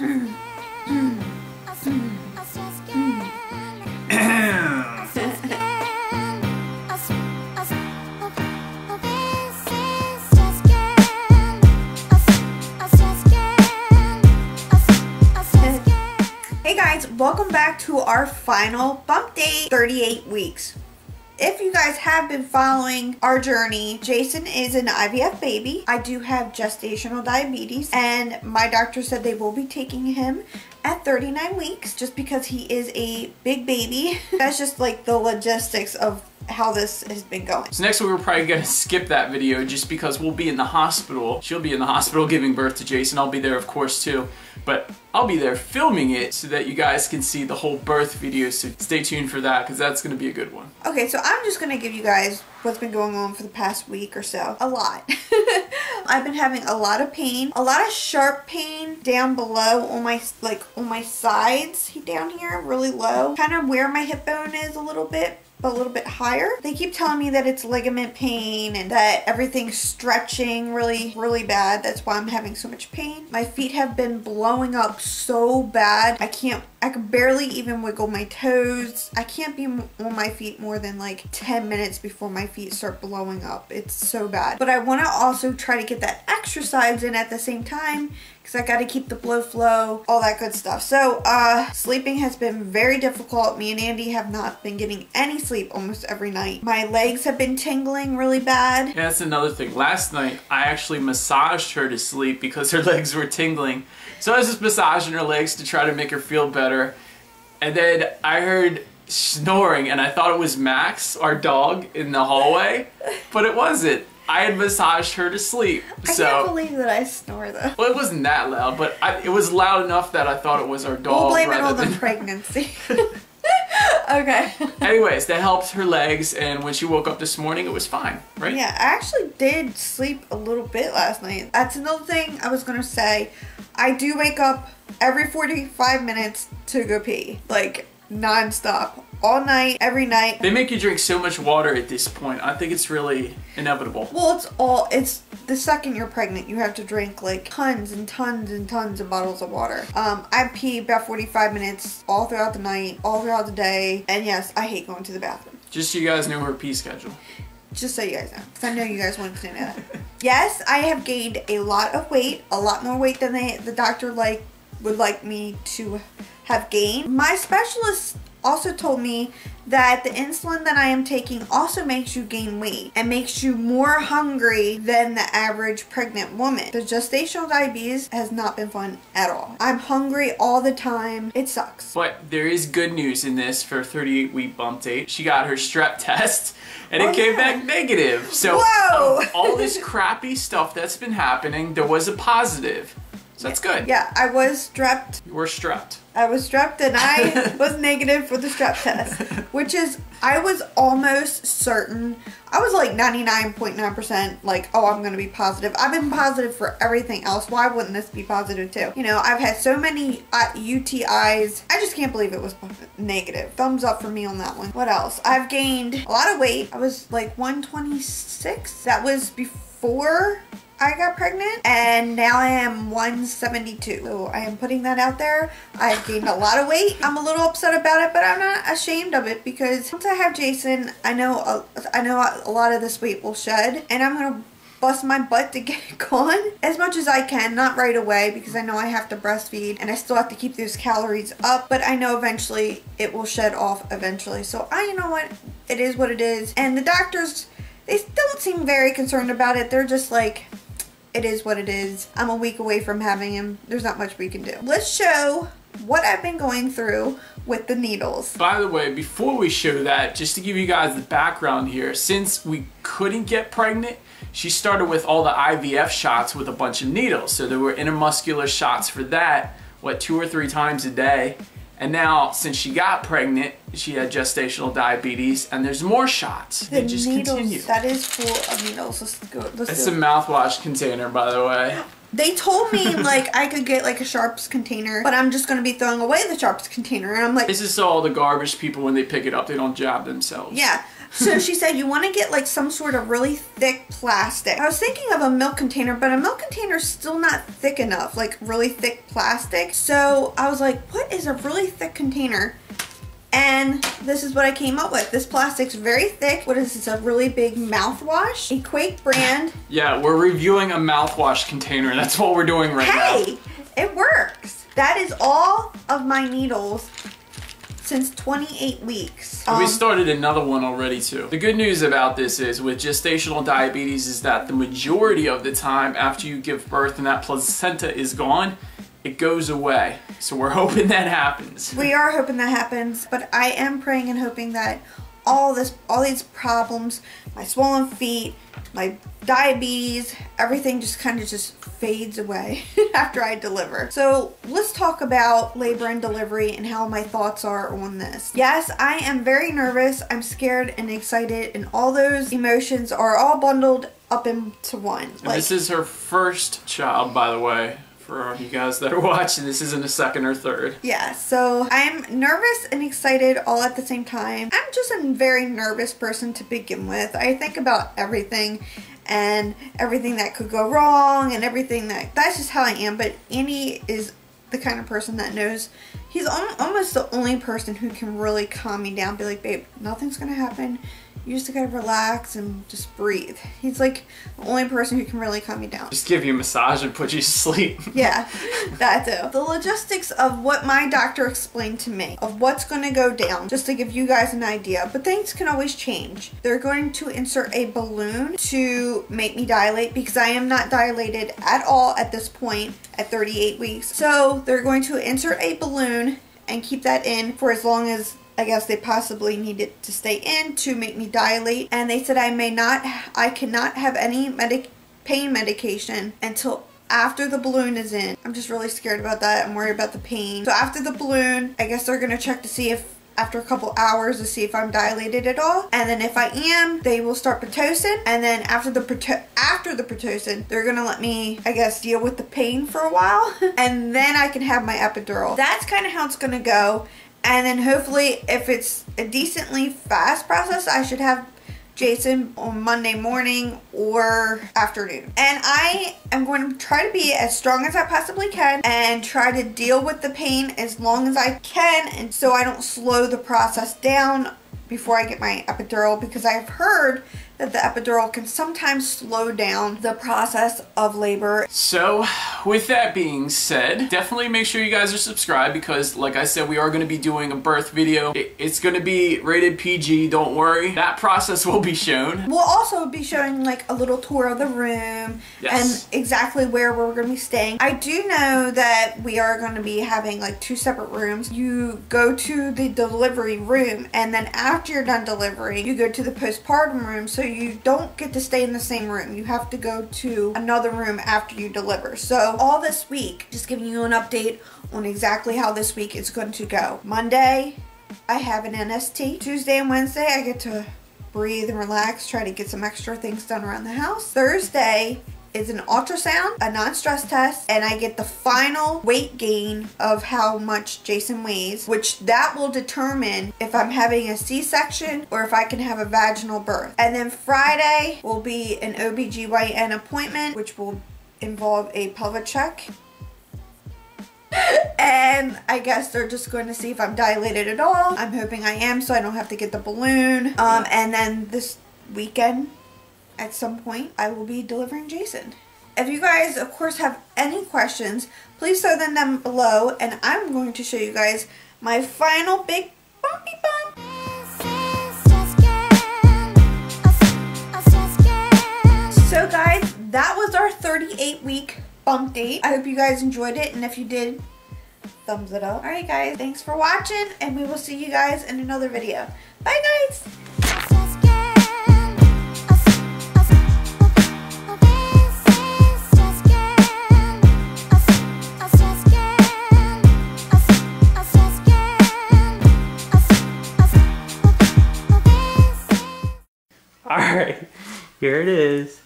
Hey guys, welcome back to our final bump date, 38 weeks. If you guys have been following our journey, Jason is an IVF baby. I do have gestational diabetes, and my doctor said they will be taking him at 39 weeks just because he is a big baby. That's just like the logistics of how this has been going. So next week we're probably gonna skip that video just because we'll be in the hospital. She'll be in the hospital giving birth to Jason. I'll be there of course too, but I'll be there filming it so that you guys can see the whole birth video, so stay tuned for that because that's gonna be a good one. Okay, so I'm just gonna give you guys what's been going on for the past week or so. A lot. I've been having a lot of pain, a lot of sharp pain down below on my sides down here, really low. Kind of where my hip bone is a little bit, but a little bit higher. They keep telling me that it's ligament pain and that everything's stretching really bad. That's why I'm having so much pain. My feet have been blowing up so bad. I can barely even wiggle my toes. I can't be on my feet more than like 10 minutes before my feet start blowing up. It's so bad. But I want to also try to get that exercise in at the same time because I got to keep the blood flow, all that good stuff. So sleeping has been very difficult. Me and Andy have not been getting any sleep almost every night. My legs have been tingling really bad. Yeah, that's another thing. Last night I actually massaged her to sleep because her legs were tingling. So I was just massaging her legs to try to make her feel better. And then I heard snoring and I thought it was Max, our dog, in the hallway, but it wasn't. I had massaged her to sleep. I can't believe that I snore though. Well, it wasn't that loud, but it was loud enough that I thought it was our dog. We'll blame it on the pregnancy. Okay. Anyways, that helped her legs, and when she woke up this morning, it was fine, right? Yeah, I actually did sleep a little bit last night. That's another thing I was gonna say. I do wake up every 45 minutes to go pee, like non-stop, all night, every night. They make you drink so much water at this point. I think it's really inevitable. Well, it's the second you're pregnant, you have to drink like tons and tons and tons of bottles of water. I pee about 45 minutes all throughout the night, all throughout the day, and yes, I hate going to the bathroom. Just so you guys know her pee schedule. Just so you guys know, because I know you guys want to know that. Yes, I have gained a lot of weight, a lot more weight than the doctor would like me to have gained. My specialist also told me that the insulin that I am taking also makes you gain weight and makes you more hungry than the average pregnant woman. The gestational diabetes has not been fun at all. I'm hungry all the time. It sucks. But there is good news in this for 38-week bump date. She got her strep test and it came back negative. So all this crappy stuff that's been happening, there was a positive. So that's good. Yeah, I was strepped. You were strepped. I was strepped and I was negative for the strep test, which is, I was almost certain, I was like 99.9% like, oh, I'm going to be positive. I've been positive for everything else. Why wouldn't this be positive too? You know, I've had so many UTIs. I just can't believe it was negative. Thumbs up for me on that one. What else? I've gained a lot of weight. I was like 126. That was before I got pregnant, and now I am 172. So I am putting that out there. I've gained a lot of weight. I'm a little upset about it, but I'm not ashamed of it because once I have Jason, I know a lot of this weight will shed, and I'm gonna bust my butt to get it gone as much as I can. Not right away because I know I have to breastfeed and I still have to keep those calories up, but I know eventually it will shed off eventually. So you know what? It is what it is. And the doctors, they don't seem very concerned about it. They're just like, it is what it is. I'm a week away from having him. There's not much we can do. Let's show what I've been going through with the needles. By the way, before we show that, just to give you guys the background here, since we couldn't get pregnant, she started with all the IVF shots with a bunch of needles. So there were intramuscular shots for that, 2 or 3 times a day. And now, since she got pregnant, she had gestational diabetes, and there's more shots. They just continue. That is full of needles. Let's go. It's a mouthwash container, by the way. They told me like I could get like a Sharps container, but I'm just going to be throwing away the Sharps container. And I'm like, this is so all the garbage people, when they pick it up, they don't jab themselves. Yeah. So she said you want to get like some sort of really thick plastic. I was thinking of a milk container, but a milk container is still not thick enough, like really thick plastic. So I was like, what is a really thick container? And this is what I came up with. This plastic's very thick. What is this? A really big mouthwash. A Quake brand. Yeah, we're reviewing a mouthwash container. That's what we're doing right now. Hey, it works. That is all of my needles since 28 weeks. We started another one already too. The good news about this is with gestational diabetes is that the majority of the time after you give birth and that placenta is gone, it goes away. So we're hoping that happens. We are hoping that happens, but I am praying and hoping that all these problems, my swollen feet, my diabetes, everything just kind of just fades away after I deliver. So let's talk about labor and delivery and how my thoughts are on this. Yes, I am very nervous. I'm scared and excited, and all those emotions are all bundled up into one. And this is her first child, by the way. For you guys that are watching, this isn't a second or third. Yeah, so I'm nervous and excited all at the same time. I'm just a very nervous person to begin with. I think about everything and everything that could go wrong and everything that's just how I am. But Andy is the kind of person that knows, he's almost the only person who can really calm me down, be like, babe, nothing's gonna happen. You just gotta relax and just breathe. He's like the only person who can really calm me down. Just give you a massage and put you to sleep. Yeah, that too. The logistics of what my doctor explained to me, of what's gonna go down, just to give you guys an idea, but things can always change. They're going to insert a balloon to make me dilate because I am not dilated at all at this point at 38 weeks. So they're going to insert a balloon and keep that in for as long as I guess they possibly need it to stay in to make me dilate. And they said I cannot have any pain medication until after the balloon is in. I'm just really scared about that. I'm worried about the pain. So after the balloon, I guess they're gonna check to see if after a couple hours to see if I'm dilated at all. And then if I am, they will start Pitocin. And then after the Pitocin, they're gonna let me, I guess, deal with the pain for a while. And then I can have my epidural. That's kind of how it's gonna go. And then hopefully, if it's a decently fast process, I should have Jason on Monday morning or afternoon. And I am going to try to be as strong as I possibly can and try to deal with the pain as long as I can, and so I don't slow the process down before I get my epidural, because I've heard that the epidural can sometimes slow down the process of labor. So with that being said, definitely make sure you guys are subscribed, because like I said, we are going to be doing a birth video. It's going to be rated PG, don't worry. That process will be shown. We'll also be showing like a little tour of the room. Yes. And exactly where we're going to be staying. I do know that we are going to be having like 2 separate rooms. You go to the delivery room, and then after you're done delivering, you go to the postpartum room. So you don't get to stay in the same room. You have to go to another room after you deliver. So all this week, just giving you an update on exactly how this week is going to go. Monday, I have an NST. Tuesday and Wednesday, I get to breathe and relax, try to get some extra things done around the house. Thursday is an ultrasound, a non-stress test, and I get the final weight gain of how much Jason weighs, which that will determine if I'm having a C-section or if I can have a vaginal birth. And then Friday will be an OBGYN appointment, which will involve a pelvic check. And I guess they're just going to see if I'm dilated at all. I'm hoping I am, so I don't have to get the balloon. And then this weekend, at some point, I will be delivering Jason. If you guys, of course, have any questions, please throw them down below, and I'm going to show you guys my final big bumpy bump. So guys, that was our 38-week bump date. I hope you guys enjoyed it, and if you did, thumbs it up. Alright guys, thanks for watching, and we will see you guys in another video. Bye guys! Alright, here it is.